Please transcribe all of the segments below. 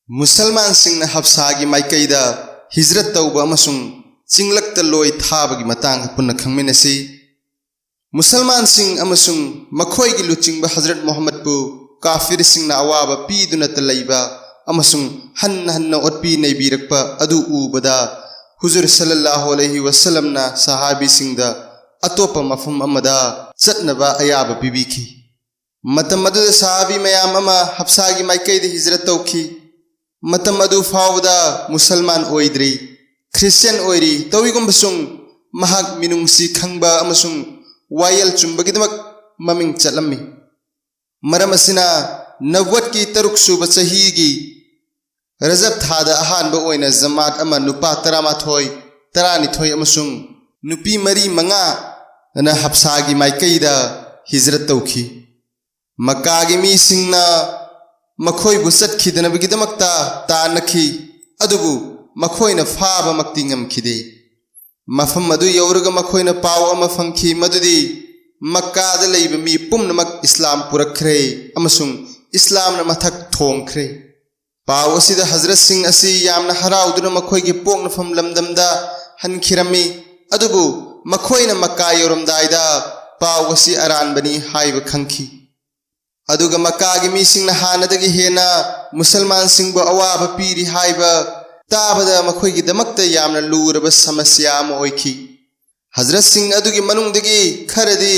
मुसलमान सिंह हफ्सागी माइकईदा हिजरत तौबा अमसुंग चिंगलक्ता लोई थाबगी मतांग पुन्ना खंगमिनसी मुसलमान सिंह अमसुंग मखोईगी लुचिंगबा हजरत मोहम्मद पु काफिर सिंह अवाबा पीदुना तलैबा अमसुंग हन्न हन्न ओटपी नैबीरकपा अदु उबदा हुजूर सल्लल्लाहु अलैहि वसल्लम ना सहाबी सिंह अतोपा मफम अमदा चटनबा अयाबा पिबीखी मतम अदुदा सहाबी मयाम अमा हफ्सागी माइकईदा हिजरत तौखी मतम अदु फावदा मुसलमान ओइद्री क्रिश्चियन ओइरी तौइगुम्बसुंग महाक मिनुंगसी खंगबा अमसुंग वायल चुंबगिदमक ममिंग चलम्मी मरम असिना नवत की तरुक सुब चहीगी रजब थादा अहानबा ओइना जमात अमा नुपा तरामाथोय तरानिथोय अमसुंग नुपी मरी मंगा ना हफ्सागी माइकईदा हिजरत तौखी मक्कागी मी सिंगना मखोइबु चटखिदनबगिदमक्ता तानखी अदुबु मखोइना फाबमक्ति ngमखिदे मफम अदु यौरगा मखोइना पाव अमा फंखी मदुदी मक्कादा लैबा मी पुमनमक इस्लाम पुरखरे अमसुंग इस्लामना मथक थोंखरे पाव असिदा हजरत सिंह असि यामना हराउदुना मखोइगी पोकनफम लमदमदा हनखिरमी अदुबु मखोइना मक्का यौरमदाइदा पाव असि अरानबनी हाइबा खंखी अदुगा मक्कागी मीसिंगना हानदगी हेना मुसलमान सिंहबु अवाबा पीरी हाइबा ताबदा मखोइगी दमक्ता यामना लूरबा समस्या अमा ओइखी हजरत सिंह अदुगी मनुंगदगी खरदी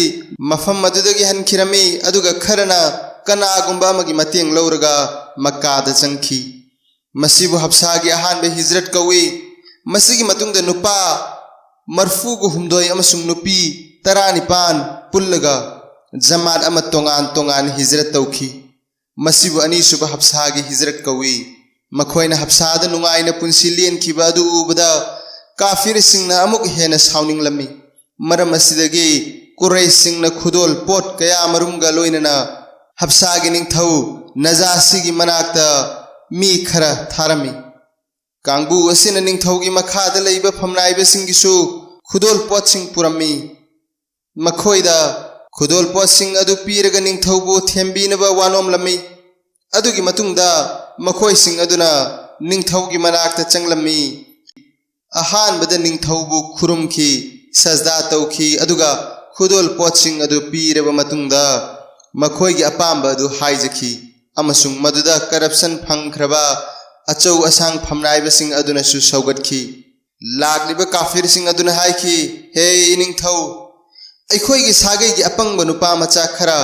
मफम अदुदगी हनखिरमी अदुगा खरना कनागुंबा अमगी मतेंग लौरगा मक्कादा चंखी मसिबु हफ्सागी अहानबे हिजरत कौई मसिगी मतुंगदा नुपा मरफूगु हुमदोय अमसुंग नुपी 19 पुल्लगा जमात अमा तोंगान तोंगान हिजरत तौखी मसिबु अनीसुबा हफ्सागी हिजरत कौई मखोइना हफ्सादा नुंगाइना पुंसी लेनखिबा अदु उबदा काफिर सिंहना अमुक हेना साउनिंगलमी मरम असिदगी कुरैश सिंहना खुदोल पोट कया मरुमगा लोइनना हफ्सागी निंगथौ नजासीगी मनाक्ता मी खरा थारमी कांगबु असिना निंगथौगी मखादा लैबा फमनाइबा सिंगिसु खुदोल पोट सिंह पुरमी मखोइदा खुदोल पोट सिंह अदु पीरगा निंगथौबु थेंबीनबा वानोमलमी अदुगी मतुंगदा मखोइ सिंह अदुना निंगथौगी मनाक्ता चंगलमी अहानबदा निंगथौबु खुरुमखी सजदा तौखी अदुगा खुदोल पोट सिंह अदु पीरबा मतुंगदा मखोइगी अपाम्बा अदु हाइजखी अमसुंग मदुदा करप्शन फंगख्रबा अचौ असांग फमनाइबा सिंह अदुना सु सौगतखी लाग्लिबा काफिर सिंह अदुना हाइखी हे निंगथौ अखोइगी सागैगी अपंगबा नुपा मचा खरा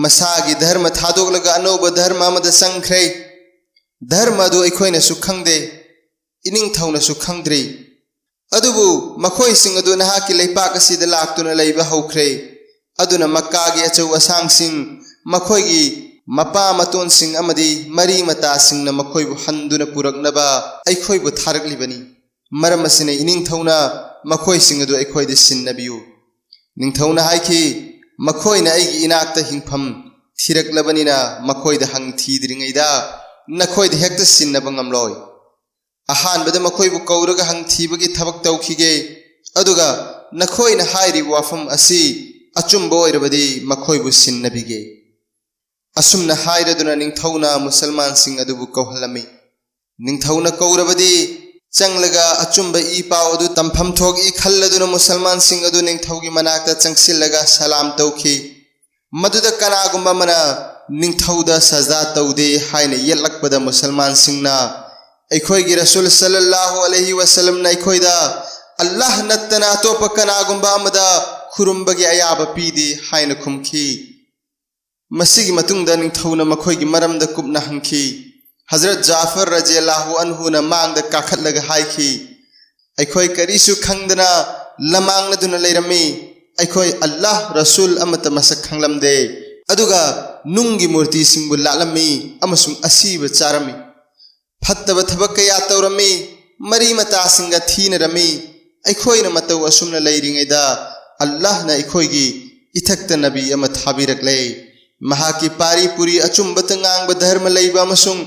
मसागी धर्म थादोगलगा अनौबा धर्म अमदा संख्रे धर्म अदु अखोइना सु खंगदे इनिंगथौना सु खंगद्री अदुबु मखोइ सिंह अदु नहाकी लैपाक असिदा लाक्तुना लैबा हौख्रे अदुना मक्कागी अचौ असांग सिंह मखोइगी मपा मतोन सिंह अमदी मरी मता सिंहना मखोइबु हंदुना पुरकनबा अखोइबु थारकलिबनी मरम असिना इनिंगथौना मखोइ सिंह अदु अखोइदा सिन्नबियु निंगथौना हाइखी मखोइना आइगी इनाक्ता हिंफम थिरकलबनिना मखोइदा हंग थीद्रिङैदा नखोइदा हेक्ता सिन्नबा ngamloi अहानबदा मखोइबु कौरगा हंग थीबगी थबक तौखिगे अदुगा नखोइना हाइरि वाफम असि अचुम्बा ओइरबदी मखोइबु सिन्नबिगे असुमना हाइरदुना निंगथौना मुसलमान सिंह अदुबु कौहलमी निंगथौना कौरबदी चंगलगा अचुम्बा ई पाव अदु तंफम थोग ई खल्लदुना मुसलमान सिंह अदु निंगथौगी मनाक्ता चंगसिलगा सलाम तौखी मदुदा कनागुम्बा मना निंगथौदा सजदा तौदे हाइना येलकपदा मुसलमान सिंहना अखोइगी रसूल सल्लल्लाहु अलैहि वसल्लम ना अखोइदा अल्लाह नत्तना अतोपा कनागुम्बा अमदा खुरुम्बगी अयाबा पीदे हाइना खुमखी मसिगी मतुंगदा निंगथौना मखोइगी मरमदा कुपना हंखी हजरत जाफर रज़ियल्लाहु अन्हु ना मांगदा काखतलगा हाइखी अखोइ करिसु खंगदना लमांगनदुना लैरमी अखोइ अल्लाह रसूल अमता मसक खंगलमदे अदुगा नुंगी मूर्ति सिंहबु लालमी अमसुंग असीबा चारमी फत्तबा थबक कया तौरमी मरी मता सिंगा थीनरमी अखोइना मतौ असुमना लैरिङैदा अल्लाह ना अखोइगी इथक्ता नबी अमा थाबिरकले महाकी पारी पुरी अचुम्बत ngang धर्म लैबा अमसुंग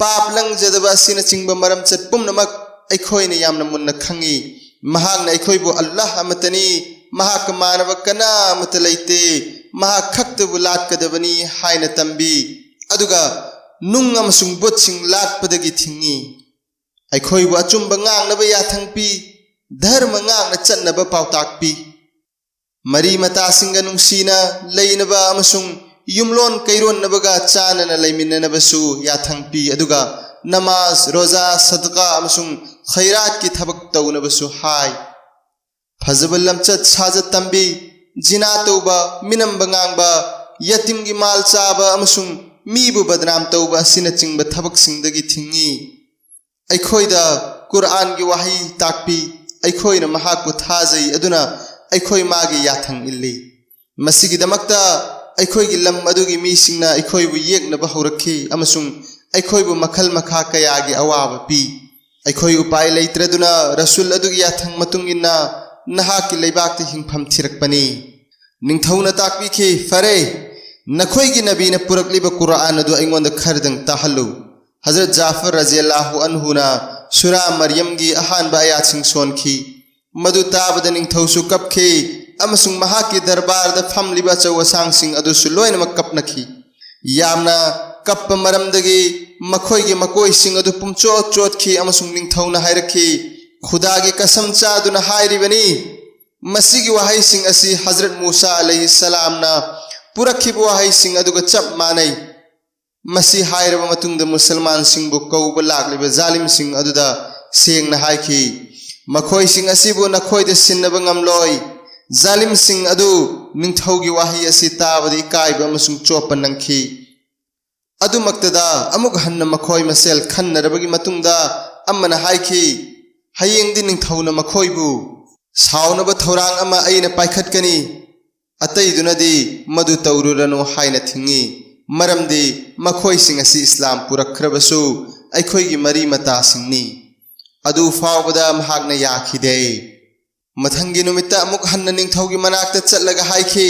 पाप लंगजदबा सिना चिंगबा मरम चत पुमनमक अखोइना यामना मुन्ना खंगी महाकना अखोइबु अल्लाह अमतनी महाक मानव कना अमत लैते महाक खक्तबु लाटकदबनी हाइना तंबी अदुगा नुंग अमसुंग बुतसिंग लाटपदगी थिंगी अखोइबु अचुंब ngangnaba yathang pi dharma ngangna chatnaba pautak pi mari mata singa nungsina leinaba amasung yumlon kairon nabaga chanana leiminanaba su yathang pi aduga namaz roza sadqa amasung khairat ki thabak taunaba su hai phajabal lamchat sajat tambi jina tauba minamba ngangba yatim gi mal chaba amasung mibu badnam tauba sina chingba thabak singdagi thingi अखोइदा Quran की वही ताकपी अखोइना महाकु थाजई अदुना अखोइ मागी याथंग इल्ली मसिगिदमक्ता अखोइगी lump अदुगी मीसिंगना अखोइबु येकनबा हौरखी अमसुंग अखोइबु मखल मखा कयागी अवाब P अखोइ उपाय लैत्रदुना रसूल अदुगी याथंग मतुंगिना नहाकी लैबाकते हिंफम थिरकपनी निंगथौना ताकपी खे फरे नखोइगी नबीना पुरकलिबा कुरान अदु अइंगोंद खरदंग ताहल्लु हजरत जाफर रज़ियल्लाहु अन्हु ना सूरा मरियम की अहानबा आयातसिंग सोनखी मदु ताबद निंगथौसु कपखे अमसुंग महाकी दरबार द फमलिबा चौवसांगसिंग अदुसु लोइनमक कपनखी यामना कप मरमदगी मखोइगी मकोइसिंग अदु पुमचोत चोतखी अमसुंग निंगथौना हायरखी खुदागी कसम चादुना हायरिबनी मसीगी वहाइसिंग असि हजरत मूसा अलैहिस्सलाम ना पुरखिबु वहाइसिंग अदुगा चप मानै मसी हायरब मतुंगद मुसलमान सिंगबु कौबा लाक्लिबा जालिम सिंग अदुदा सेंगना हायखी मखोइ सिंग असिबु नखोइद सिन्नबा ngamloi जालिम सिंग अदु निंगथौगी वाही असि ताबदि कायबा अमसुंग चोपा नंखी अदुमक्तदा अमुक हन्न मखोइ मसेल खन्नरबगी मतुंगदा अमना हायखी हयेंगदि निंगथौना मखोइबु सावनबा थौरांग अमा अइना पाइखटकनी अतैदुनदि मदु तौरुरनो हायना थिंगी मरमदी मखोइ सिंग असि इस्लाम पुरखरबसु अखोइगी मरी मता सिंगनी अदु फावबदा महागना याखिदे मथंगी नुमित्ता अमुक हन्न निंगथौगी मनाक्ता चलगा हायखी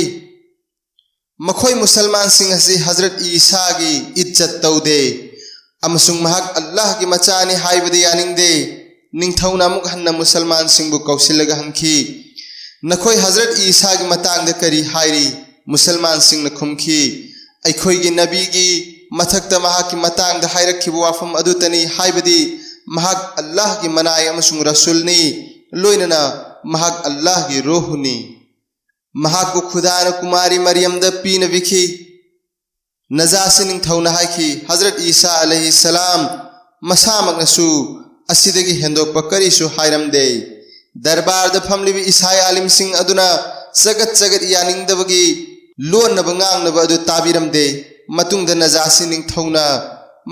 मखोइ मुसलमान सिंग असि हजरत ईसा की इज्जत तौदे अमसुंग महाग अल्लाह की मचानी हायबदे यानिंगदे निंगथौना अमुक हन्न मुसलमान सिंगबु कौसिलगा हंखी नखोइ हजरत ईसा की मतांगदा करी हायरी मुसलमान सिंग न खुमखी अखोइगी नबीगी मथक्ता महाकी मतांगदा हायरखिबु वाफम अदुतनी हायबदी महाग अल्लाह की मनाय अमसुंग रसूलनी लोइनना महाग अल्लाह की रूहनी महाकु खुदाना कुमारी मरियम द पीन विखी नजासी निंगथौना हायखी हजरत ईसा अलैहिस्सलाम मसामकनसु असिदगी हेंदोकपा करिसु हायरमदे दरबार द फमलिबि ईसाई आलिम सिंग अदुना जगत जगत यानिंगदबगी लोन नबंगांगनबा अदु ताबिरमदे मतुंगदा नजासी निंगथौना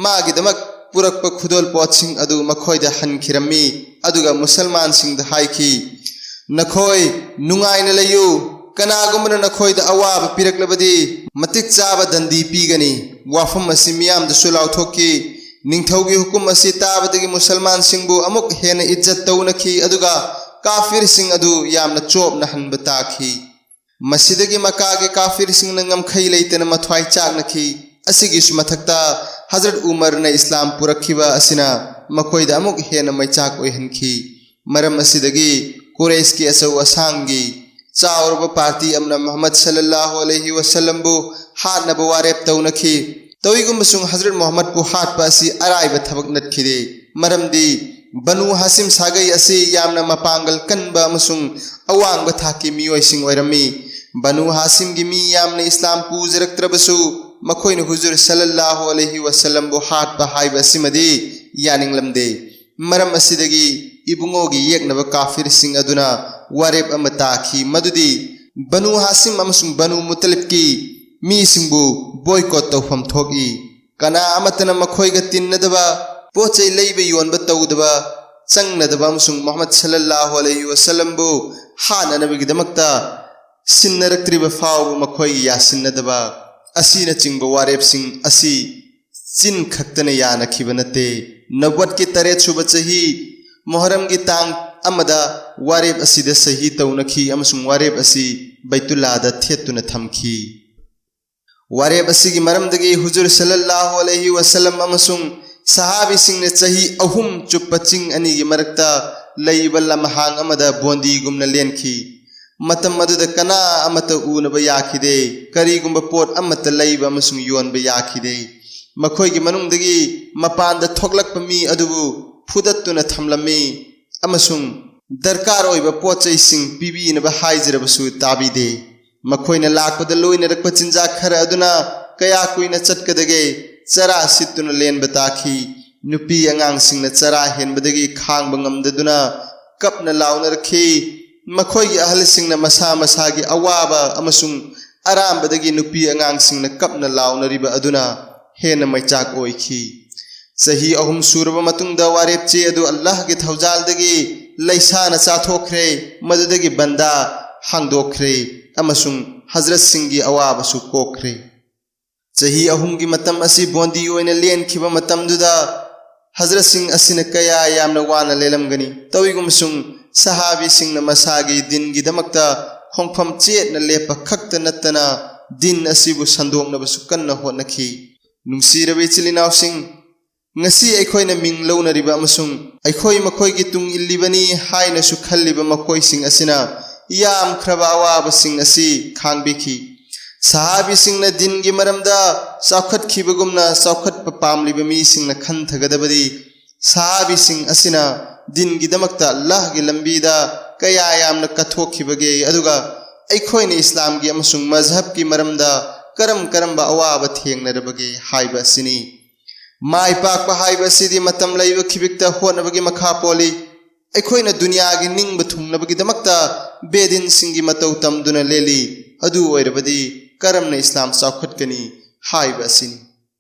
मागिदमक पुरकप खुदोल पोतसिंग अदु मखोइदा हनखिरमी अदुगा मुसलमान सिंगदा हायखी नखोइ नुंगाइना लयु कनागुमना नखोइदा अवाब पिरकलबदी मतिक चाबा दंदी पीगनी वाफम असि मियामदसु लाउथोकी निंगथौगी हुकुम असि ताबदगी मुसलमान सिंगबु अमुक हेन इज्जत तौनखी अदुगा काफिर सिंग अदु यामना चोपना हनबा ताखी मसीदगी मकागे काफिर सिंग नंगमखै लेतन मथ्वाई चाकनखी असिगिसु मथक्ता हजरत उमर ने इस्लाम पुरखिबा असिना मखोइदा अमुक हेन मैचाक ओइहनखी मरम असिदगी कुरैश की असौ असांगी चावरब पार्टी अमना मोहम्मद सल्लल्लाहु अलैहि वसल्लम बु हातनबा वारेप तौनखी तौइगुमसुंग हजरत मोहम्मद बु हातपा असि अराइबा थबक नटखिदे मरमदी बनु हासिम सागै असि यामना मपांगल कनबा अमसुंग अवांगबा थाकी मियोइसिंग ओइरमी बनु हासिम की मी यामना इस्लाम पूजरक्त्रबसु मखोइन हुजूर सल्लल्लाहु अलैहि वसल्लम बु हातपा हाइबा सिमदी यानिंगलमदे मरम असिदगी इबुंगोगी येकनबा काफिर सिंग अदुना वारेप अमा ताखी मदुदी बनु हासिम अमसुंग बनु मुतलिब की मी सिंगबु बॉयकॉट तौफम थोकी कना अमतना मखोइगा तिन्नदबा पोचै लैबा योनबा तौदबा चंगनदबा अमसुंग मोहम्मद सल्लल्लाहु अलैहि वसल्लम बु हाननबगिदमक्ता सिन्नरक्त्रिबा फावबा मखोइगी यासिन्नदबा असीना चिंगबा वारेप सिंग असि चिन खक्तना यानखिबा नते नबवत की 3 सुबह चही मोहरम की तांग अमदा वारेप असिदा सही तौनखी अमसुंग वारेप असि बैतुल्लादा थेतुना थमखी वारेप असिगी मरमदगी हुजूर सल्लल्लाहु अलैहि वसल्लम अमसुंग सहाबी सिंग ने चही अहुम चुप्पा चिंग अनि की मरकता लैबा लमहांग अमदा बोंदी गुमना लेनखी मतम मदुदा कना अमता उनबा याखिदे करीगुंबा पोट अमता लैबा अमसुंग योनबा याखिदे मखोइगी मनुंगदगी मपान द थोकलकप मी अदुबु फुदत्तुना थमलमी अमसुंग दरकार ओइबा पोचैसिंग पिबिनबा हाइजरबसु ताबिदे मखोइना लाकपद लोइनरकप चिंजाक खरा अदुना कया कुइना चटकदगे चरा सित्तुना लेनबा ताखी नुपी अंगांगसिंगना चरा हेनबदगी खांगबा ngamdaduna kapna launarखी मखोइगी अहलसिंगना मसा मसागी अवाबा अमसुंग अरामबदगी नुपी अंगांगसिंगना kapna launariba aduna हेन मैचाक ओइखी सही अहुम सूरबा मतुंगदा वारेपचे अदु अल्लाह के थौजालदगी लैसाना चाथोखरे मदुदगी बंदा हांगदोखरे अमसुंग हजरत सिंगी अवाबसु कोखरे सही अहुम की मतम असी बोंदी ओइना लेनखिबा मतमदुदा हजरत सिंह असिना कया यामना वाना लेलमगनी तविगुमसुंग सहाबी सिंगना मसागी दिन की दमकता होंगफम चेतना लेपा खक्त नत्तना दिन असिबु संदोंगनबसु कन्ना होनखी नुंसीरबे चिलिनाव Singh ngasi akhoi na ming launariba amasung akhoi makhoi gi tung illibani haina su khalliba makhoi sing asina yam khraba awaba sing asi khangbiki sahabi sing na din gi maramda saukhat khibagumna saukhat papamliba mi sing na khan thagadabadi sahabi sing asina din gi damakta allah gi lambi da kaya yam na kathok khibage aduga akhoi na islam gi amasung mazhab gi maramda karam karamba awaba thengnarabage haiba sini माई पाक हाइबसिदी मतम lab खिबिक्ता होनबगी मखा पोली अखोइना दुनिया गी निंग थुंगनबगी दमक्ता बेदिन सिंगी मतौ तमदुना लेली अदु ओइरबदी करमना इस्लाम चाखटकनी हाइबसिनी।